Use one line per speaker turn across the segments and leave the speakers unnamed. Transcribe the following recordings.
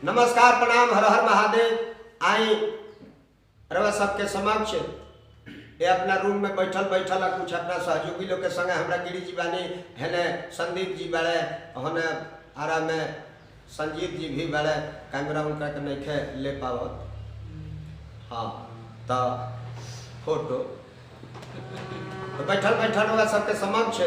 नमस्कार प्रणाम हर हर महादेव। आई रवा सबके समक्ष ये अपना रूम में बैठल कुछ अपना सहयोगी लोग के संगे हमरा गिरी जी बानी हेने संदीप जी बड़े होने आरा में संजीत जी भी बड़े कैमरा उनका के नहीं ले पावत। हाँ तो फोटो तो बैठल रवा सबके समक्ष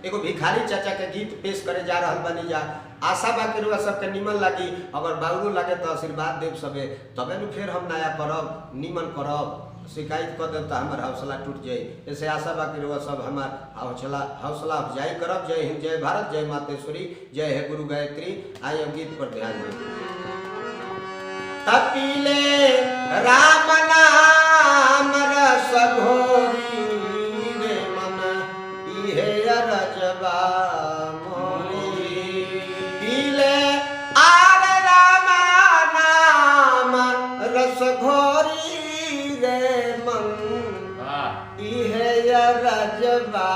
एगो भिखारी चाचा के गीत पेश करे जा रहा बनी जा। आशा बा कि रउआ सबके निमन लगी, अगर बाउरो लगे तो आशीर्वाद देव सबे तबे न फिर हम नया करब निमन करब। शिकायत कर देव तो हमार हौसला टूट जाए। ऐसे आशा बा कि रउआ सब हमार हौसला अफजाई करब। जय हिंद, जय भारत, जय मातेश्वरी, जय हे गुरु गायत्री। आइए अब गीत पर ध्यान दें। तपीले राम नाम रस घोरी रे मन इहे अरजबा घोरी रे मन इहे रजबा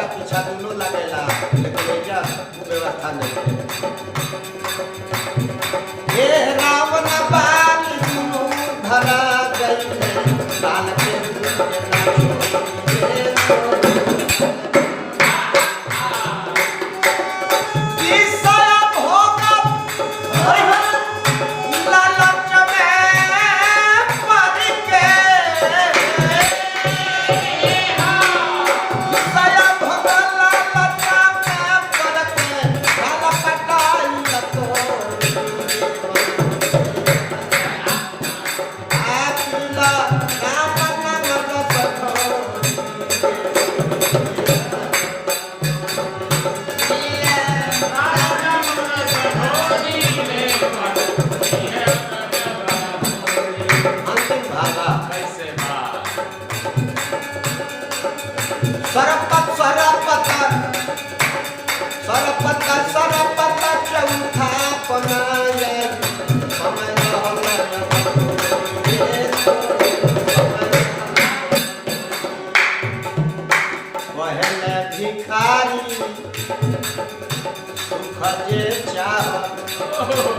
पीछा दोनों लगेला लेकिन व्यवस्था नहीं। हे रावण बाली दुनू धरा गई लाल के
Bye.
सरपता चौथा पनाया समय पहले भिखारी सुख जे चाह